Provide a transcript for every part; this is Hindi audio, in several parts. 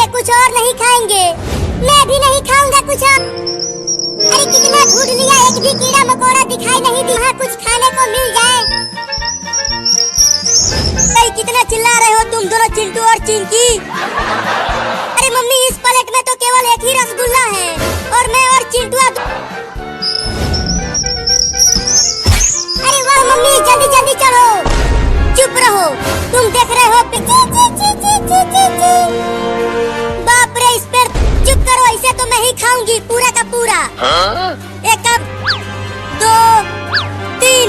ये कुछ और नहीं खाएंगे। मैं भी नहीं खाऊंगा कुछ और। अरे कितना ढूंढ लिया, एक भी कीड़ा मकोड़ा दिखाई नहीं दिया, कुछ खाने को मिल जाए। अरे कितना चिल्ला रहे हो तुम दोनों, चिंटू और चिंकी। अरे मम्मी इस प्लेट में तो केवल एक ही रसगुल्ला है और मैं और चिंटू। अरे वाह मम्मी, जल्दी जल्दी चलो। चुप रहो, तुम देख रहे हो। बाप रे, इस पर चुप करो, इसे तो मैं ही खाऊंगी पूरा का पूरा। एक कप, 2, 3।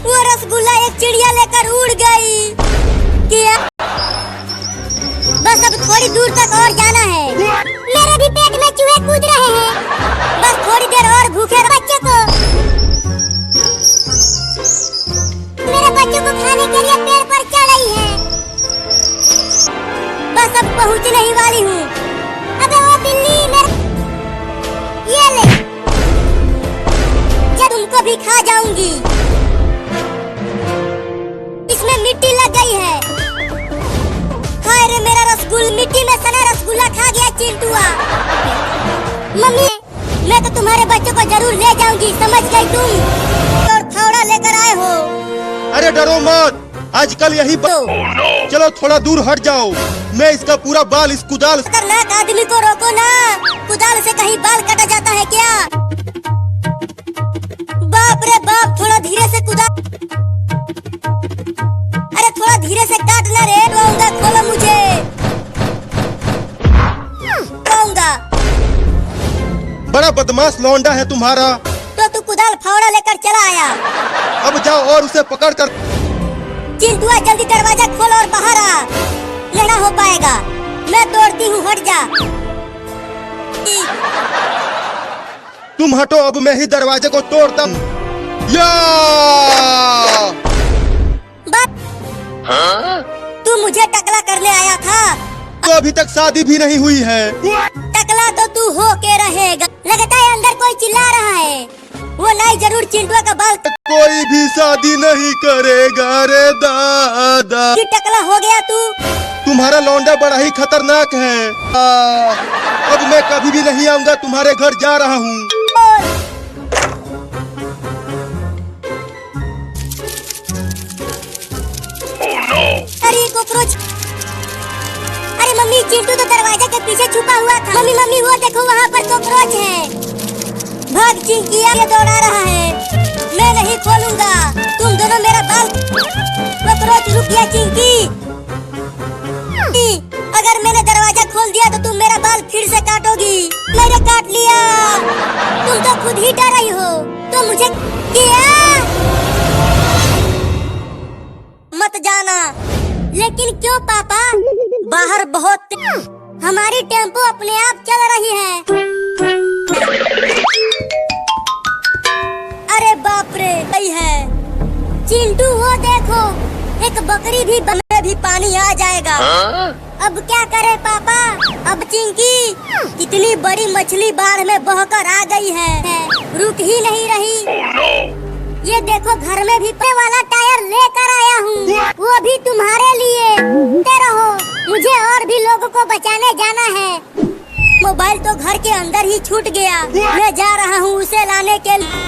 वो रसगुल्ला एक चिड़िया लेकर उड़ गई। क्या? बस अब थोड़ी दूर तक और जाना है। मेरे भी पेट में चूहे कूद रहे हैं। बस थोड़ी देर और भूखे बच्चे को, मेरे बच्चों को खाने के लिए पेड़ पर चढ़ रही है। बस अब पहुंचने ही वाली हूँ। अबे वो बिल्ली, ये ले, जब तुमको भी खा जाऊंगी। इसमें मिट्टी लग गई है। हाय रे, मेरा रसगुल्ला, मिट्टी में सना रसगुल्ला खा गया चिंटुआ। मम्मी, मैं तो तुम्हारे बच्चों को जरूर ले जाऊंगी, समझ गई तुम? और फावड़ा लेकर आए हो। अरे डरो मत, आजकल यही चलो थोड़ा दूर हट जाओ, मैं इसका पूरा बाल इस कुदाल। खतरनाक आदमी को रोको ना, कुदाल से कहीं बाल काटा जाता है क्या? बाप रे बाप, थोड़ा धीरे से कुदाल। अरे थोड़ा धीरे से काटना रे, रोऊंगा, खोलो मुझे। रोऊंगा। बड़ा बदमाश लौंडा है तुम्हारा। तो तू कुदाल फावड़ा लेकर चला आया। अब जाओ और उसे पकड़ कर। चिंटुआ जल्दी दरवाजा खोल और बाहर आ, लेना हो पाएगा। मैं तोड़ती हूँ, हट जा। तुम हटो, अब मैं ही दरवाजे को तोड़ता हूँ। या! तू मुझे टकला करने आया था? तो अभी तक शादी भी नहीं हुई है। टकला तो तू हो के रहेगा। लगता है अंदर कोई चिल्ला रहा है। वो नाई जरूर चिंटुआ का बाल। कोई भी शादी नहीं करेगा रे दादा। कि टकला हो गया तू? तुम्हारा लौंडा बड़ा ही खतरनाक है। अब मैं कभी भी नहीं आऊंगा तुम्हारे घर, जा रहा हूँ। अरे कॉकरोच! अरे मम्मी, चिंटू तो दरवाजे के पीछे छुपा हुआ था। मम्मी मम्मी, वो देखो वहाँ पर कॉकरोच है। भाग चिंकिया, ये दौड़ा रहा है। मैं नहीं खोलूंगा, तुम दोनों मेरा बाल। कॉकरोच रुक गया चिंकी। अगर मैंने दरवाजा खोल दिया तो तुम मेरा बाल फिर से काटोगी। मैंने काट लिया। तुम तो खुद ही डर रही हो, तो मुझे क्या? मत जाना। लेकिन क्यों पापा? बाहर बहुत हमारी टेम्पो अपने आप चल रही है। अरे बाप रे, सही है। चिंटू वो देखो, एक बकरी भी बने भी पानी आ जाएगा। अब क्या करे पापा? अब चिंकी, कितनी बड़ी मछली बाढ़ में बहकर आ गई है, रुक ही नहीं रही। ये देखो, घर में भी पे वाला टायर लेकर आया हूँ, वो भी तुम्हारे लिए। रहो, मुझे और भी लोगों को बचाने जाना है। मोबाइल तो घर के अंदर ही छूट गया, मैं जा रहा हूँ उसे लाने के लिए।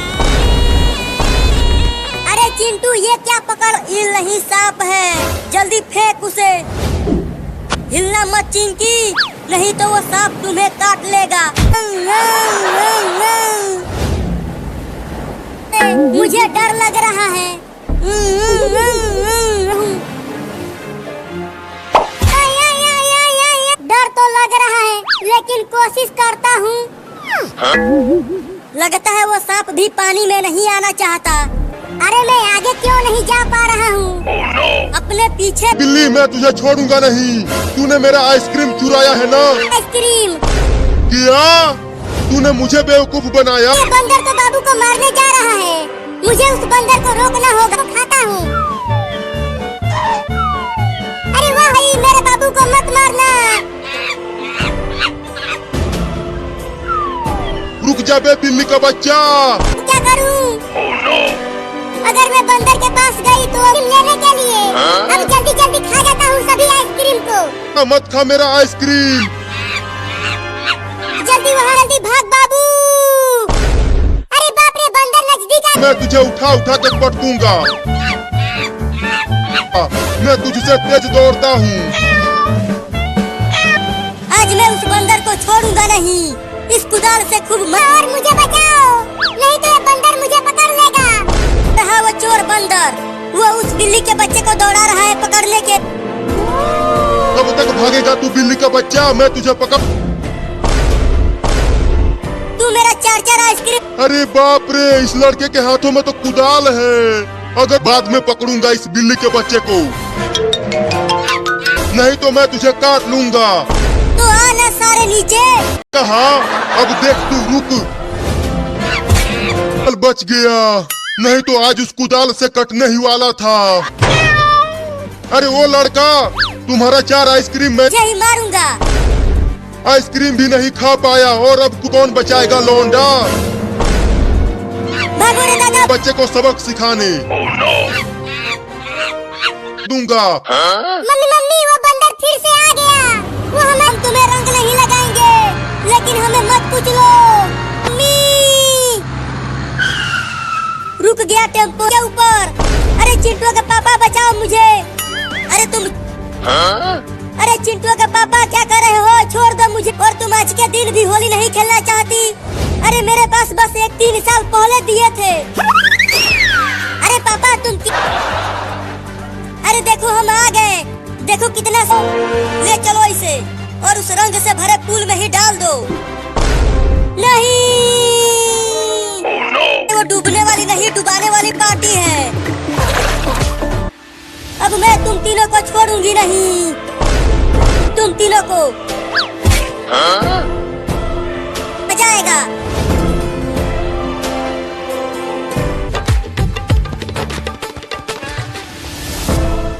अरे चिंटू, ये क्या पकड़? ईल नहीं, सांप है, जल्दी फेंक उसे। हिलना मत चिंकी, नहीं तो वो सांप तुम्हें काट लेगा। मुझे डर लग रहा है। डर तो लग रहा है, लेकिन कोशिश करता हूँ। लगता है वो सांप भी पानी में नहीं आना चाहता। अरे मैं आगे क्यों नहीं जा पा रहा हूँ? अपने पीछे। बिल्ली, मैं तुझे छोड़ूंगा नहीं। तूने मेरा आइसक्रीम चुराया है ना? आइसक्रीम क्या? तूने मुझे बेवकूफ बनाया। ये बंदर तो बाबू को मारने जा रहा है, मुझे उस बंदर को रोकना होगा। खाता हूँ। अरे वाह भाई, मेरे बाबू को मत मारना। रुक जा बे बिल्ली का बच्चा। क्या करूँ? अगर मैं बंदर के पास गई तो लेने के अब जल्दी जल्दी खा जाता हूँ सभी आइसक्रीम को। मत खा मेरा आइसक्रीम। जल्दी वहाँ जल्दी भाग बाबू। अरे बाप रे बंदर नजदीक आ। मैं तुझे उठा उठा के पटकूंगा। मैं तुझसे तेज दौड़ता हूँ। आज मैं उस बंदर को छोड़ूंगा नहीं। इस कुदाल से खूब मार। मुझे बचाओ नहीं तो ये बंदर मुझे पकड़ लेगा। रहा वो चोर बंदर, वो उस बिल्ली के बच्चे को दौड़ा रहा है पकड़ने के। कब तक भागेगा तू बिल्ली का बच्चा? मैं तुझे पकड़। तू मेरा 4-4 आइसक्रीम। अरे बाप रे, इस लड़के के हाथों में तो कुदाल है। अगर बाद में पकड़ूंगा इस बिल्ली के बच्चे को, नहीं तो मैं तुझे काट लूंगा। तो आना सारे नीचे। कहा? अब देख तू, रुक। चल बच गया, नहीं तो आज उस कुदाल से कटने ही वाला था। अरे वो लड़का, तुम्हारा 4 आइसक्रीम मैं यही मारूंगा। आइसक्रीम भी नहीं खा पाया और अब कौन बचाएगा लौंडा? भागो रे दादा। बच्चे को सबक सिखाने दूंगा। मम्मी मम्मी वो बंदर फिर से आ गया। वो हम तुम्हें रंग नहीं लगाएंगे, लेकिन हमें मत पूछ लो। मम्मी रुक गया टेम्पो के ऊपर। अरे चिंटू का पापा बचाओ मुझे। अरे तुम अरे चिंटू का पापा क्या कर रहे हो? छोड़ दो मुझे। और तुम आज के दिन भी होली नहीं खेलना चाहती? अरे मेरे पास बस एक 3 साल पहले दिए थे। अरे पापा तुम अरे देखो हम आ गए। देखो कितना ले चलो इसे और उस रंग से भरे पूल में ही डाल दो। नहीं वो डूबने वाली नहीं, डुबाने वाली पार्टी है। अब मैं तुम तीनों को छोड़ूंगी नहीं। तुम तीनों को मजा आएगा।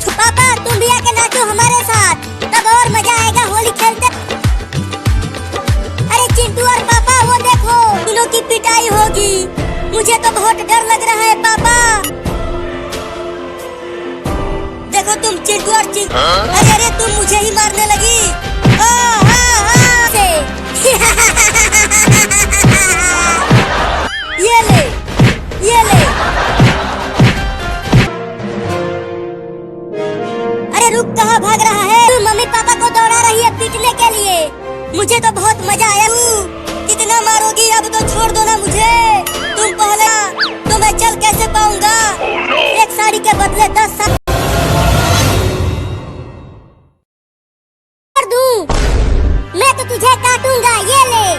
पापा तुम भी आके नाचो हमारे साथ, तब और मजा आएगा होली खेलते। अरे चिंटू और पापा वो देखो, तीनों की पिटाई होगी। मुझे तो बहुत डर लग रहा है पापा। देखो तुम चिंटू और अरे अरे तुम मुझे ही मारने लगी। से ये ले ये ले। अरे रुक, कहाँ भाग रहा है? तू मम्मी पापा को दौड़ा रही है पीटने के लिए। मुझे तो बहुत मजा आया। कितना मारोगी? अब तो छोड़ दो ना मुझे। तुम पहले तो मैं चल कैसे पाऊंगा? एक साड़ी के बदले 10 साड़ी मैं तो तुझे काटूंगा। ये ले।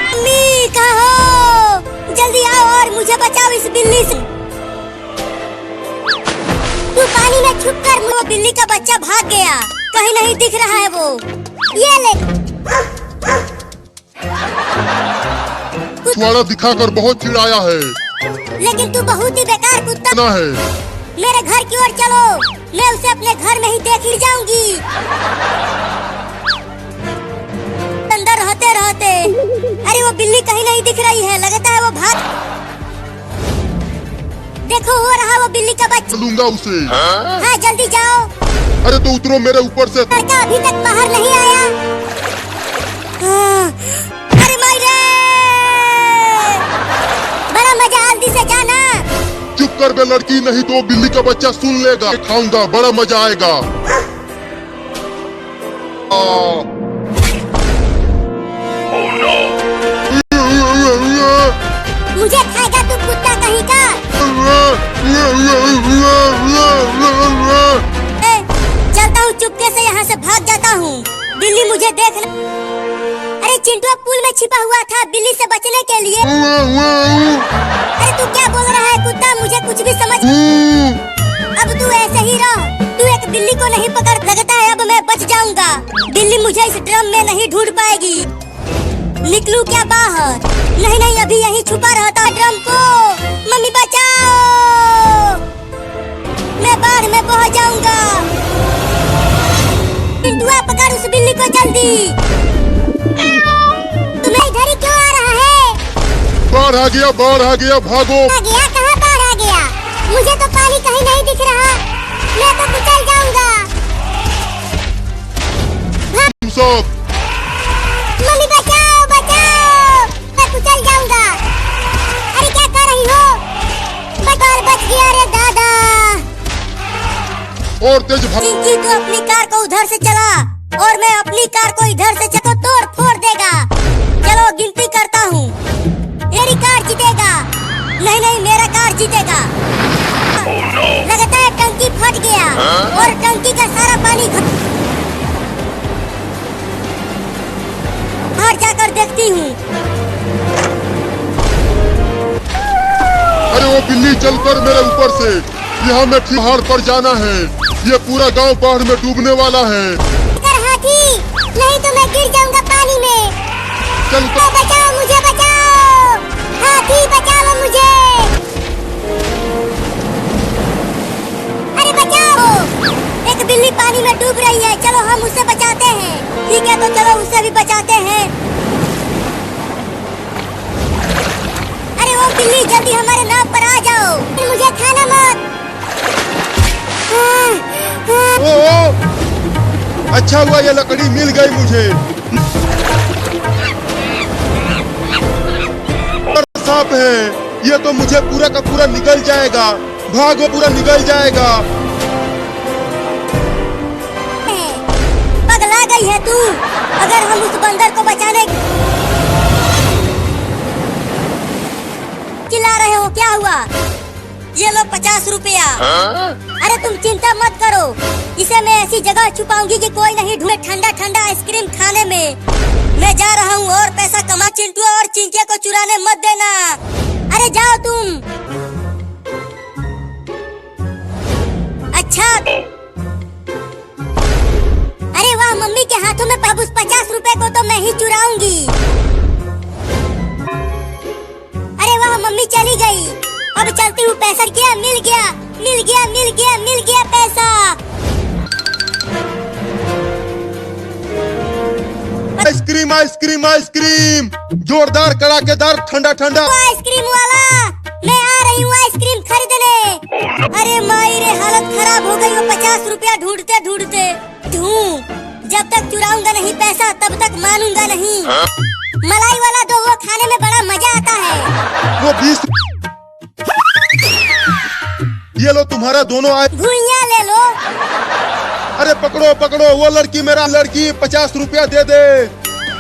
मम्मी कहाँ हो? जल्दी आओ और मुझे बचाओ इस बिल्ली से। तू पानी में छुप कर। वो बिल्ली का बच्चा भाग गया, कहीं नहीं दिख रहा है वो। ये ले। तुम्हारा दिखाकर बहुत चिढ़ाया है, लेकिन तू बहुत ही बेकार कुत्ता ना है। मेरे घर की ओर चलो, मैं उसे अपने घर में ही देख ली जाऊंगी। अंदर रहते रहते। अरे वो बिल्ली कहीं नहीं दिख रही है, लगता है वो भाग। देखो हो रहा वो बिल्ली का बच्चा। लूंगा उसे। हाँ जल्दी जाओ। अरे तो उतरो मेरे ऊपर से। लड़का अभी तक बाहर नहीं आया। अरे मायरे, बड़ा मजा। जल्दी से जाना। चुप कर बे लड़की, नहीं तो बिल्ली का बच्चा सुन लेगा। खाऊंगा, बड़ा मजा आएगा। मुझे खाएगा तू कुत्ता कहीं का। चलता हूँ चुपके से, यहाँ से भाग जाता हूँ। बिल्ली मुझे देख। अरे चिंटू पुल में छिपा हुआ था बिल्ली से बचने के लिए। अरे तू क्या बोल रहा है कुत्ता? मुझे कुछ भी समझ। अब तू ऐसे ही रह, तू एक बिल्ली को नहीं पकड़। लगता है अब मैं बच जाऊंगा। बिल्ली मुझे इस ड्रम में नहीं ढूंढ पाएगी। निकलूं क्या बाहर? नहीं नहीं, अभी यहीं छुपा रहता ड्रम को। मम्मी बचाओ, मैं बाढ़ में बह जाऊंगा। चिंटुआ पकड़ उस बिल्ली को जल्दी। तुम्हें इधर ही क्यों आ रहा है? बाढ़ आ गया, भागो। आ गया? कहाँ बाढ़ आ गया? मुझे तो पानी कहीं नहीं दिख रहा। मैं तो कुचल जाऊंगा। तुम सब मम्मी बचाओ बचाओ, मैं कुचल जाऊंगा। अरे क्या कर रही हो? कार बच गया रे दादा। और तेज भाग। चिंकी तो अपनी कार को उधर से चला और मैं अपनी कार को इधर से चको तोड़ फोड़ देगा। चलो गिनती करता हूँ। मेरी कार जीतेगा। नहीं नहीं, मेरा कार जीतेगा। लगता है टंकी फट गया और टंकी का सारा पानी बाहर जाकर देखती हूँ। अरे वो बिल्ली चलकर मेरे ऊपर से, यहाँ मैं पहाड़ पर जाना है। ये पूरा गांव बाढ़ में डूबने वाला है। हाथी, नहीं तो मैं गिर जाऊंगा पानी में। चल बचाओ मुझे, बचाओ हाथी, बचाओ मुझे। अरे बचाओ, एक बिल्ली पानी में डूब रही है। चलो हम उसे बचाते हैं। ठीक है तो चलो उसे भी बचाते हैं। अरे वो बिल्ली जल्दी हमारे नाव पर आ जाओ, मुझे खाना मत। ओ, अच्छा हुआ ये लकड़ी मिल गई मुझे। और सांप है, ये तो मुझे पूरा का पूरा निकल जाएगा। भागो, पूरा निकल जाएगा। पगला गई है तू। अगर हम उस बंदर को बचाने चिल्ला रहे हो, क्या हुआ? ये लो 50 रुपया। अरे तुम चिंता मत करो, इसे मैं ऐसी जगह छुपाऊंगी कि कोई नहीं ढूंढे। ठंडा ठंडा आइसक्रीम खाने में मैं जा रहा हूँ और पैसा कमा। चिंटू और चिंके को चुराने मत देना। अरे जाओ तुम। अच्छा, अरे वाह, मम्मी के हाथों में अब उस 50 रुपए को तो मैं ही चुराऊंगी। अरे वाह, मम्मी चली गई। अब चलती हूँ। पैसा क्या? मिल गया, मिल गया, मिल गया, मिल गया पैसा। आइसक्रीम आइसक्रीम आइसक्रीम, जोरदार कड़ाकेदार ठंडा ठंडा। आइसक्रीम वाला, मैं आ रही हूँ आइसक्रीम खरीदने। अरे माई रे, हालत खराब हो गई। वो 50 रुपया ढूंढते ढूंढते जब तक चुराऊंगा नहीं पैसा तब तक मानूंगा नहीं। मलाई वाला दो, वो खाने में बड़ा मजा आता है। वो 20। ये लो तुम्हारा दोनों आए। भुइयां ले लो। अरे पकड़ो पकड़ो, वो लड़की मेरा लड़की 50 रुपया दे दे।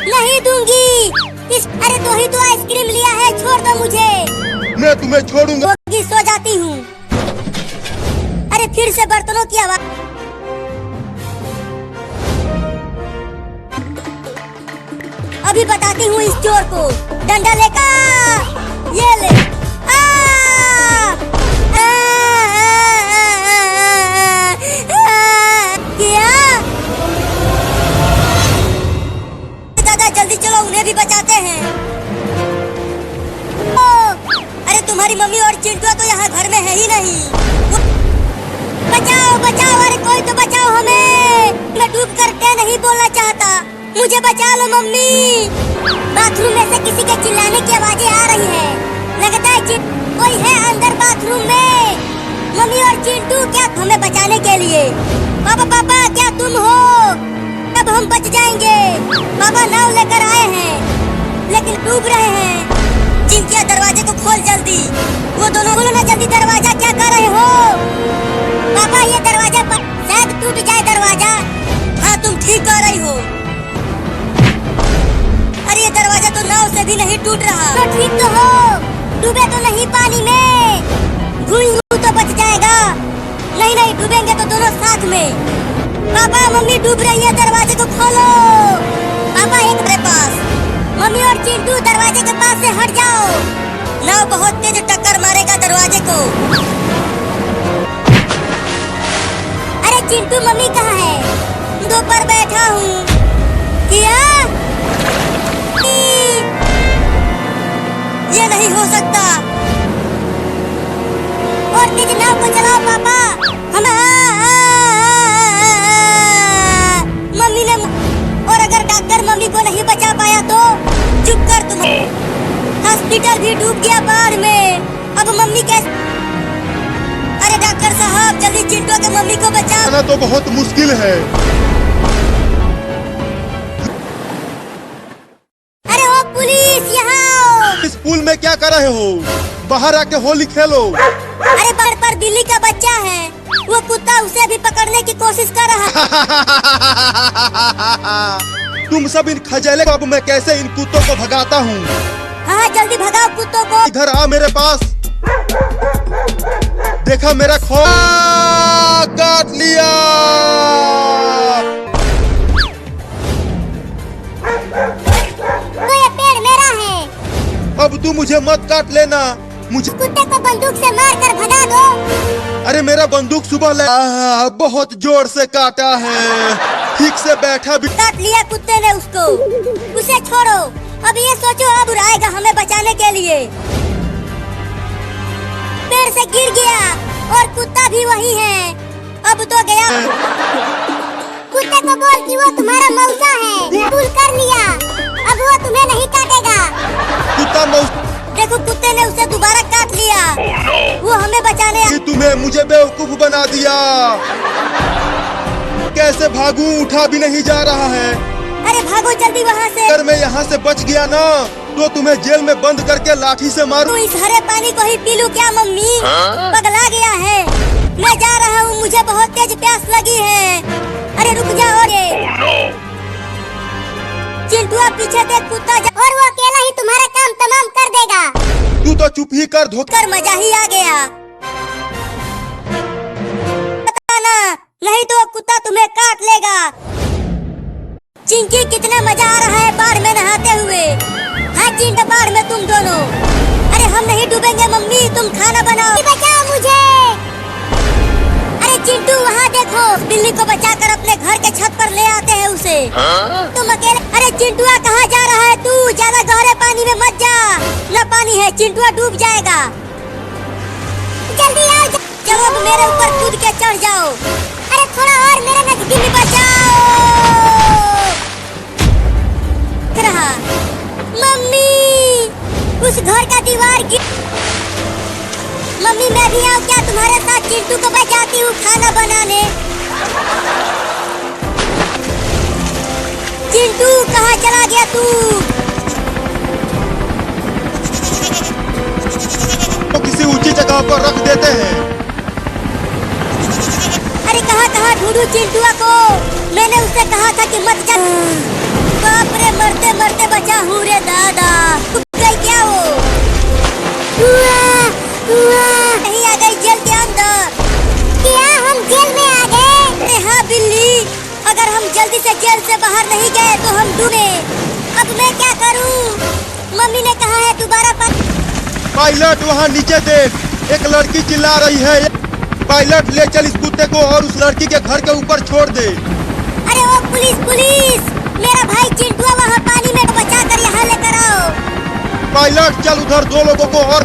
नहीं दूंगी। अरे तो ही तो आइसक्रीम लिया है, छोड़ दो मुझे। मैं तुम्हें छोड़ूंगा। सो जाती हूँ। अरे फिर से बर्तनों की आवाज। अभी बताती हूँ इस चोर को। डंडा लेकर ये ले। क्या? दादा जल्दी चलो, उन्हें भी बचाते हैं। अरे तुम्हारी मम्मी और चिंटू तो यहाँ घर में है ही नहीं। बचाओ बचाओ, अरे कोई तो बचाओ हमें। मैं डूब कर क्या नहीं बोलना चाहता, मुझे बचा लो मम्मी। बाथरूम में से किसी के चिल्लाने की आवाजें आ रही है। लगता है कोई है अंदर बाथरूम में। मम्मी और चिंटू, क्या हमें बचाने के लिए? पापा पापा, क्या तुम हो? अब हम बच जाएंगे। पापा नाव लेकर आए हैं लेकिन डूब रहे हैं। चिंकिया दरवाजे को खोल जल्दी। वो दोनों खोलो ना जल्दी दरवाजा, क्या कर रहे हो? पापा ये दरवाजा शायद टूट जाए दरवाजा। हाँ तुम ठीक कर रही हो। अरे ये दरवाजा तो नाव से भी नहीं टूट रहा। तो ठीक तो हो, डूबे तो नहीं पानी में। घुई तो बच जाएगा। नहीं नहीं, डूबेंगे तो दोनों साथ में। पापा मम्मी डूब रही है, दरवाजे को खोलो। पापा एक मेरे पास। मम्मी और चिंटू दरवाजे के पास से हट जाओ। नाव बहुत तेज टक्कर मारेगा दरवाजे को। अरे चिंटू मम्मी कहाँ है? दो पर बैठा हूँ। क्या? ये नहीं हो सकता। और तेज नाव को चलाओ पापा। हम मम्मी ने, और अगर डॉक्टर मम्मी को नहीं बचा पाया तो चुप कर तुम। हॉस्पिटल भी डूब गया बाढ़ में। अब मम्मी कैसे? अरे डॉक्टर साहब जल्दी चिंटू के मम्मी को बचा। ना तो बहुत मुश्किल है। अरे ओ पुलिस, यहाँ आओ। इस पूल में क्या कर रहे हो? बाहर आके होली खेलो। अरे पर बिल्ली का बच्चा है, वो कुत्ता उसे भी पकड़ने की कोशिश कर रहा है। तुम सब इन खजेले को, अब मैं कैसे इन कुत्तों को भगाता हूँ। हाँ जल्दी भगाओ कुत्तों को। इधर आ मेरे पास। देखा मेरा खो काट लिया। तो ये पेड़ मेरा है। अब तू मुझे मत काट लेना। मुझे कुत्ते को बंदूक से मार कर भगा दो। अरे मेरा बंदूक सुबह बहुत जोर से काटा है। ठीक से बैठा भी। काट लिया कुत्ते ने उसको। उसे छोड़ो। अब ये सोचो अब आएगा हमें बचाने के लिए। पेड़ से गिर गया और कुत्ता भी वही है। अब तो गया। कुत्ते को बोल कि वो तुम्हारा मौसा है। भूल कर लिया, अब वो तुम्हें नहीं काटेगा। कुत्ता मौसा। देखो कुत्ते ने उसे दोबारा काट लिया। वो हमें बचाने तुम्हें मुझे बेवकूफ बना दिया। कैसे भागूं, उठा भी नहीं जा रहा है। अरे भागो जल्दी वहाँ से। अगर मैं यहाँ से बच गया ना तो तुम्हें जेल में बंद करके लाठी से मारूं। तू इस हरे पानी को ही पी लूं क्या मम्मी? पगला गया है। मैं जा रहा हूँ, मुझे बहुत तेज प्यास लगी है। अरे रुक जाओ रे। चिंटू पीछे देख, कुत्ता जा। और वो अकेला ही तुम्हारा काम तमाम कर देगा। तू तो चुप ही कर। धोकर मजा ही आ गया। बताना, नहीं तो वो कुत्ता तुम्हें काट लेगा। चिंकी कितना मजा आ रहा है बाढ़ में नहाते हुए। हाँ चिंटू, बाढ़ में तुम दोनों। अरे हम नहीं डूबेंगे मम्मी, तुम खाना बनाओ। बचाओ मुझे। अरे चिंटू वहाँ देखो, बिल्ली को बचाकर अपने घर के छत पर ले आते हैं उसे। तुम अकेले। अरे चिंटुआ कहाँ जा रहा है तू? ज्यादा गहरे पानी में मत जा, न पानी है, चिंटुआ डूब जाएगा। जल्दी आओ। चलो अब मेरे ऊपर कूद के चढ़ जाओ। अरे थोड़ा और मेरा नजदीक बचाओ। रहा मम्मी, उस घर का दीवार गिर। मम्मी मैं भी आऊँ क्या तुम्हारे साथ? चिंटू को बचाती हूँ खाना बनाने। चिंटू कहाँ चला गया तू? तो किसी ऊंची जगह पर रख देते हैं। अरे कहाँ ढूंढूं चिंटुआ को? मैंने उससे कहा था कि मत जा। बाप रे, मरते मरते बचा हूँ रे दादा। गई क्या वो? नहीं आ गई जेल के अंदर? क्या हम जेल में आ गए? अरे हाँ बिल्ली, अगर हम जल्दी से जेल से बाहर नहीं गए तो हम डूबे। अब मैं क्या करूं? मम्मी ने कहा है दोबारा पायलट वहाँ नीचे देख, एक लड़की चिल्ला रही है। पायलट ले चल इस कुत्ते को और उस लड़की के घर के ऊपर छोड़ दे। अरे ओ पुलिस, मेरा भाई चिंटुआ वहाँ पानी में बचा कर यहाँ लेकर आओ। पायलट चल उधर दो लोगों को और।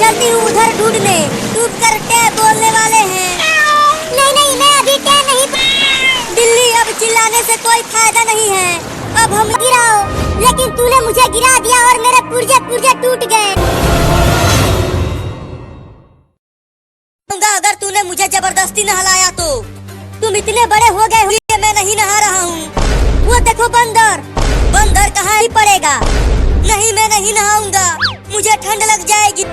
चलती हूँ उधर ढूंढने। डूब कर टे बोलने वाले हैं। नहीं मैं अभी टे नहीं। बिल्ली अब चिल्लाने से कोई फायदा नहीं है। अब हम गिराओ, लेकिन तूने मुझे गिरा दिया और मेरे पुर्जे टूट गए। अगर तूने मुझे जबरदस्ती नहलाया तो। तुम इतने बड़े हो गए हो, मैं नहीं नहा रहा हूँ। वो देखो बंदर कहाँ ही पड़ेगा। नहीं मैं नहीं नहाऊंगा, मुझे ठंड लग जाएगी।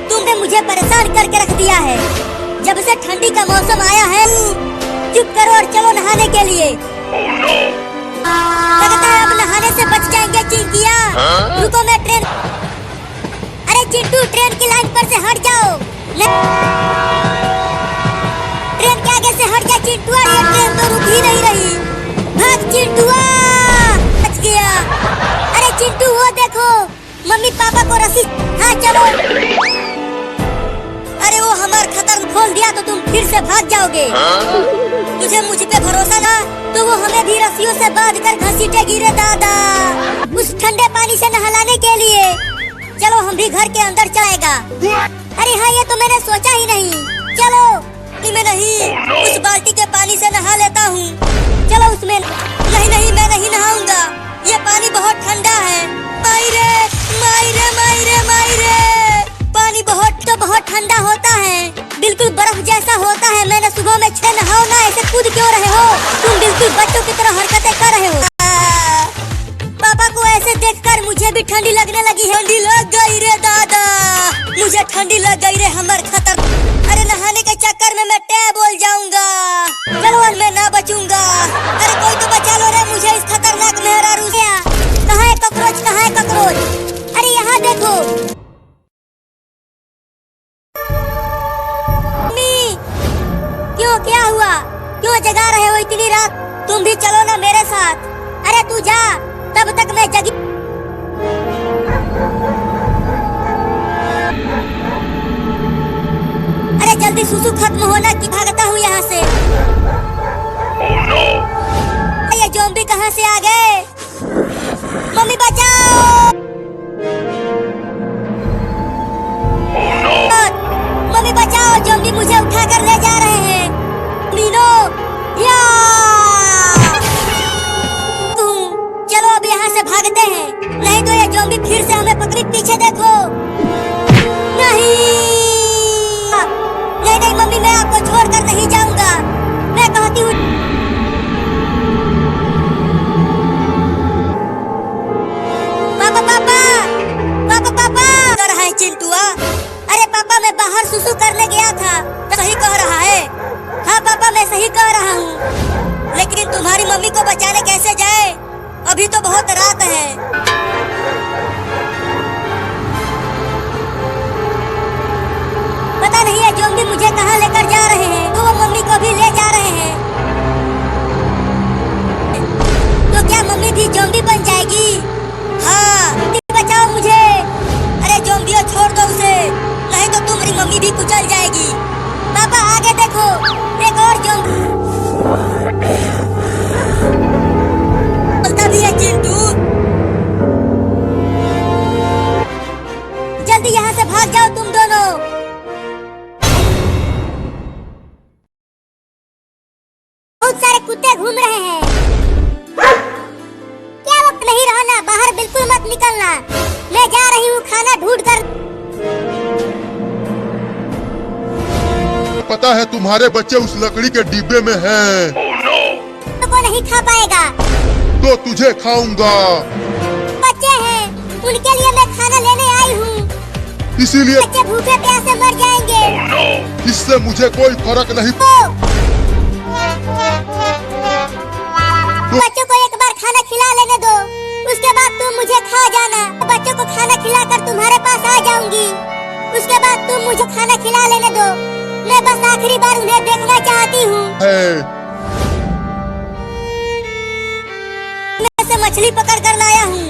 तुमने मुझे परेशान करके रख दिया है। जब से ठंडी का मौसम आया है, चुप करो और चलो नहाने के लिए। लगता है अब नहाने से बच जाएंगे चिंकिया। रुको मैं ट्रेन। अरे चिंटू, ट्रेन की लाइन पर से हट जाओ। ट्रेन के आगे से हट जा चिंटुआ, ये ट्रेन तो रुक ही नहीं रही। भाग चिंटुआ, बच गया। अरे चिंटू वो देखो, मम्मी पापा को रस्सी। हाँ चलो। अरे वो हमारा खतर खोल दिया तो तुम फिर से भाग जाओगे। तुझे मुझ पे भरोसा ना, तो वो हमें भी रस्सियों से बांध कर घसीटेगी रे दादा, उस ठंडे पानी से नहलाने के लिए। चलो हम भी घर के अंदर चलेगा। अरे हाँ, ये तो मैंने सोचा ही नहीं। चलो मैं नहीं, उस बाल्टी के पानी से नहा लेता हूँ। चलो उसमें। नहीं मैं नहीं नहाऊंगा, ये पानी बहुत ठंडा है। मायरे मायरे मायरे मायरे। ठंडा होता है, बिल्कुल बर्फ जैसा होता है। मैंने सुबह में 6 नहाओ ना, ऐसे कूद क्यों रहे हो? तुम बिल्कुल बच्चों की तरह हरकतें कर रहे हो। पापा को ऐसे देखकर मुझे भी ठंडी लगने लगी है। ठंडी लग गई रे दादा, मुझे ठंडी लग गई रे हमर खतर। अरे नहाने के चक्कर में मैं टे बोल जाऊंगा। चलो आज मैं ना बचूंगा। अरे कोई तो बचा लो रे मुझे इस खतरनाक मेहरारू से। कहाँ है कॉकरोच, कहाँ है कॉकरोच? अरे यहाँ देखो। मम्मी, क्यों, क्या हुआ? क्यों जगा रहे हो इतनी रात? तुम भी चलो ना मेरे साथ। अरे तू जा, तब तक मैं जगी। अरे जल्दी सुसु खत्म होना कि भागता हूँ यहाँ से। oh, no. ये ज़ॉम्बी कहाँ से आ गए? मम्मी बचाओ। oh, no. मम्मी बचाओ, ज़ॉम्बी मुझे उठाकर ले जा रहे हैं। मीनो, या चलो अब यहाँ से भागते हैं, नहीं तो ये ज़ॉम्बी फिर से हमें पकड़ी। पीछे देखो। नहीं नहीं नहीं मम्मी, मैं आपको छोड़कर नहीं जाऊंगा। मैं कहती हूँ पापा पापा पापा पापा कर रहा है चिंटुआ। अरे पापा मैं बाहर सुसु करने गया था। तो सही कह रहा है। हाँ पापा मैं सही कह रहा हूँ, लेकिन तुम्हारी मम्मी को बचाने कैसे जाए? अभी तो बहुत रात है। पता नहीं है ज़ॉम्बी मुझे कहाँ लेकर जा रहे हैं। तो वो मम्मी को भी ले जा रहे हैं। तो क्या मम्मी भी ज़ॉम्बी बन जाएगी? हाँ, बचाओ मुझे। अरे ज़ॉम्बियों छोड़ दो उसे, नहीं तो तुम्हारी मम्मी भी कुचल जाएगी। पापा आगे देखो, एक और ज़ॉम्बी भी है। चिंटू जल्दी यहाँ से भाग जाओ तुम दोनों। बहुत सारे कुत्ते घूम रहे हैं। क्या वक्त नहीं रहना, बाहर बिल्कुल मत निकलना। मैं जा रही हूँ खाना ढूंढकर। पता है तुम्हारे बच्चे उस लकड़ी के डिब्बे में हैं। oh, no. तो को नहीं खा पाएगा तो तुझे खाऊंगा। बच्चे हैं, उनके लिए मैं खाना लेने आई हूँ। इसीलिए बच्चे भूखे प्यासे मर जाएंगे। oh, no. इससे मुझे कोई फर्क नहीं। बच्चों को एक बार खाना खिला लेने दो, उसके बाद तुम मुझे खा जाना। बच्चों को खाना खिलाकर तुम्हारे पास आ जाऊंगी। उसके बाद तुम मुझे खाना खिला लेने दो। मैं बस आखिरी बार उन्हें देखना चाहती हूँ। मैं से मछली पकड़ कर लाया हूँ।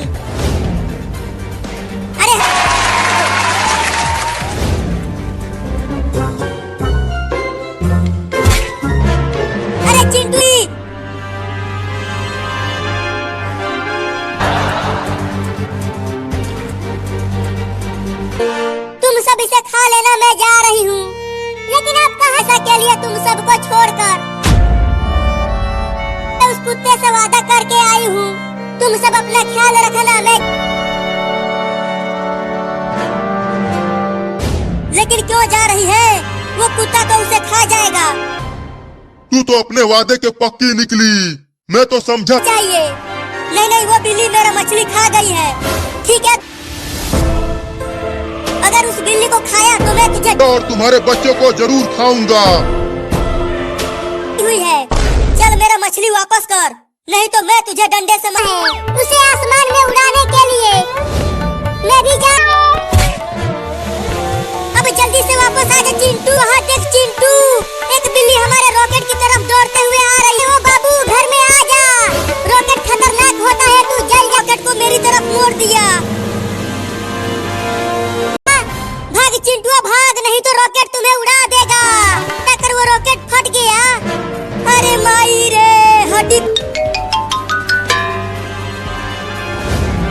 अरे अरे चिंटू, तुम सब इसे खा लेना, मैं जा रही हूँ। लेकिन आप कहाँ से के लिए तुम सबको छोड़कर? मैं उस कुत्ते से वादा करके आई हूँ, तुम सब अपना ख्याल रखना। मैं लेकिन क्यों जा रही है? वो कुत्ता तो उसे खा जाएगा। तू तो अपने वादे के पक्की निकली। मैं तो समझा चाहिए। नहीं नहीं, वो बिल्ली मेरा मछली खा गई है। ठीक है, अगर उस बिल्ली को खाया तो मैं तुझे और तुम्हारे बच्चों को जरूर खाऊंगा। हुई है। चल मेरा मछली वापस कर, नहीं तो मैं तुझे डंडे से मारूंगा। उसे आसमान में उड़ाने के लिए मैं भी जा। अब जल्दी से वापस आ जा चिंटू। हाँ देख चिंटू, एक बिल्ली हमारे रॉकेट की तरफ दौड़ते हुए आ रही है। ओ बाबू घर में आ जा, रॉकेट खतरनाक होता है। तू जल रॉकेट को मेरी तरफ मोड़ दिया। भाग चिंटू भाग, नहीं तो रॉकेट तुम्हें उड़ा देगा। अगर वो रॉकेट फट गया, अरे माई रे हड्डी।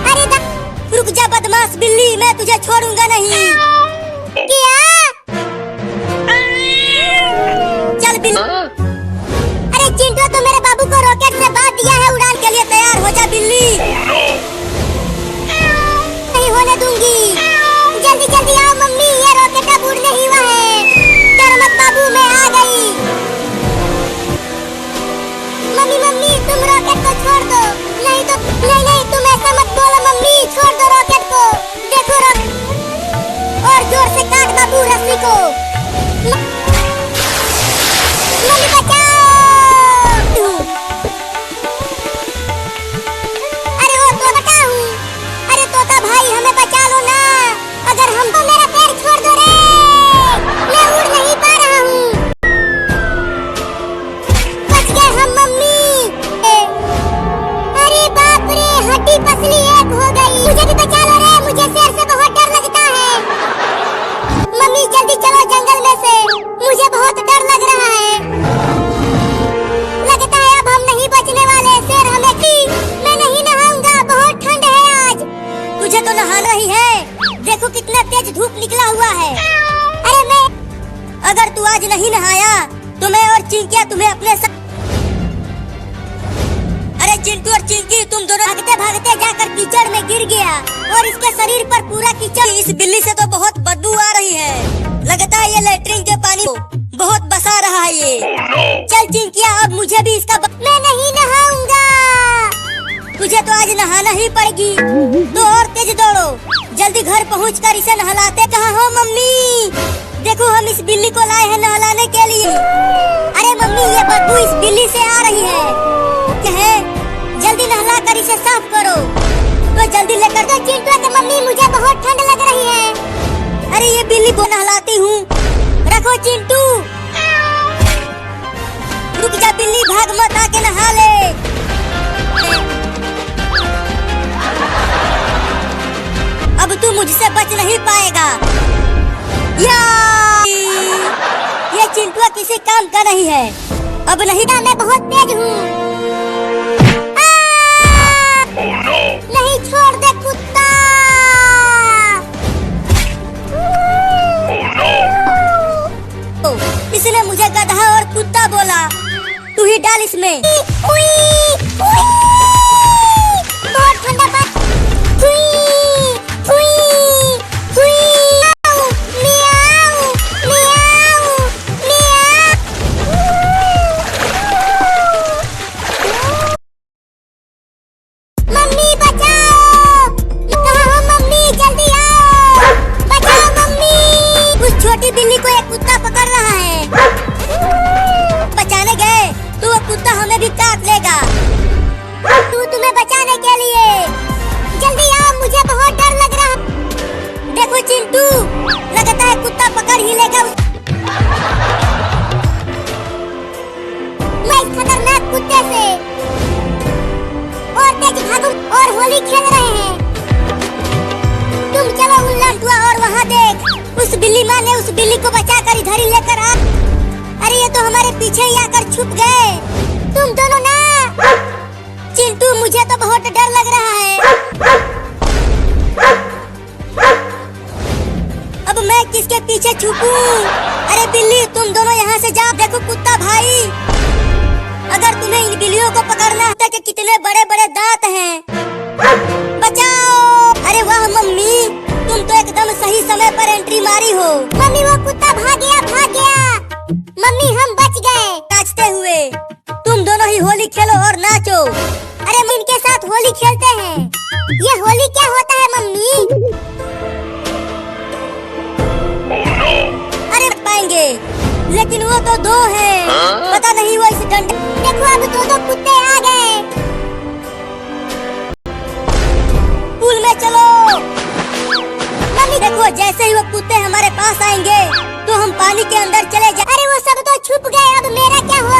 अरे रुक जा बदमाश बिल्ली, मैं तुझे छोड़ूंगा नहीं। क्या? चल बिल्ली। अरे चिंटू तो मेरे बाबू को रॉकेट से बांध दिया है। उड़ान के लिए तैयार हो जा बिल्ली। नहीं होने दूंगी। जल्दी जल्दी आओ मम्मी, ये रॉकेट अब उड़ने ही हुआ है। प्रभु मैं आ गई। मम्मी मम्मी तुम रॉकेट को छोड़ दो, नहीं तो नहीं तुम ऐसा मत बोलो मम्मी, छोड़ दो रॉकेट को। देखो और जोर से काट बाबू रस्सी को। मम्मी बचाओ। अरे वो तो बचाऊं। अरे तोता भाई हमें बचा लो ना, अगर हम तो मेरा पैर छोड़ दो रे, मैं उड़ नहीं पा रहा हूँ। बच गए हम मम्मी। अरे बाप रे हड्डी पसली एक हो गई। मुझे भी बचा लो रे, मुझे शेर से बहुत डर लगता है। मम्मी जल्दी चलो जंगल में से, मुझे बहुत डर लग रहा है। लगता है अब हम नहीं बचने वाले, शेर हमें मैं नहीं नहाऊंगा, बहुत ठंड है आज। तुझे तो नहाना ही है, देखो कितना तेज धूप निकला हुआ है। अरे मैं अगर तू आज नहीं नहाया तो मैं और चिंकिया तुम्हें अपने साथ। अरे चिंटू और चिंकी तुम दोनों भागते भागते जाकर कीचड़ में गिर गया और इसके शरीर पर पूरा कीचड़। इस बिल्ली से तो बहुत बदबू आ रही है, लगता है ये लैट्रिन के पानी बहुत बसा रहा है ये। चल चिंकिया अब मुझे भी इसका मैं नहीं नहाऊंगा। तुझे तो आज नहाना ही पड़ेगी, तो और तेज दौड़ो, जल्दी घर पहुंचकर इसे नहलाते। कहाँ हो मम्मी? देखो हम इस बिल्ली को लाए हैं नहलाने के लिए। अरे मम्मी ये बदबू इस बिल्ली से आ रही है, कहे जल्दी नहला कर इसे साफ करो। तो जल्दी लेकर दो चिंटू के मम्मी, मुझे बहुत ठंड लग रही है। अरे ये बिल्ली को नहलाती हूँ, रखो चिंटू। रुक जा बिल्ली, भाग मत, आके नहा ले। अब तू मुझसे बच नहीं पाएगा। ये चिंटुआ किसी काम का नहीं है, अब नहीं था, मैं बहुत तेज हूँ। नहीं छोड़ दे कुत्ता। इसने मुझे गधा और कुत्ता बोला, तू ही डाल इसमें। बहुत ठंडा पानी। छोटी बिल्ली को एक कुत्ता पकड़ रहा है, बचाने गए तो वो कुत्ता हमें भी काट लेगा। तुम्हें बचाने के लिए जल्दी आओ, मुझे बहुत डर लग रहा। देखो चिंटू, लगता है कुत्ता पकड़ ही लेगा। मैं इस खतरनाक कुत्ते से और तेज भागूं और होली खेल रहे हैं। तुम चलो उन लंटुआ और वहाँ देख, उस बिल्ली माँ ने उस बिल्ली को बचाकर इधर ही लेकर आ। अरे ये तो हमारे पीछे ही आकर छुप गए। तुम दोनों ना। चिंटू मुझे तो बहुत डर लग रहा है। अब मैं किसके पीछे छुपूं? अरे बिल्ली तुम दोनों यहाँ से जाओ। देखो कुत्ता भाई, अगर तुम्हें इन बिल्लियों को पकड़ना है कि कितने बड़े बड़े दांत हैं, बचाओ। अरे वाह मम्मी, तुम तो एकदम सही समय पर एंट्री मारी हो। मम्मी वो कुत्ता भाग गया। मम्मी हम बच गए। नाचते हुए तुम दोनों ही होली खेलो और नाचो। अरे हम इनके साथ होली खेलते हैं। ये होली क्या होता है मम्मी? अरे पाएंगे, लेकिन वो तो दो हैं। पता नहीं वो इस डंडे। देखो अब दो कुत्ते आ गए। पूल में चलो। देखो जैसे ही वो कुत्ते हमारे पास आएंगे तो हम पानी के अंदर चले जाए। अरे वो सब तो छुप गए, अब मेरा क्या हो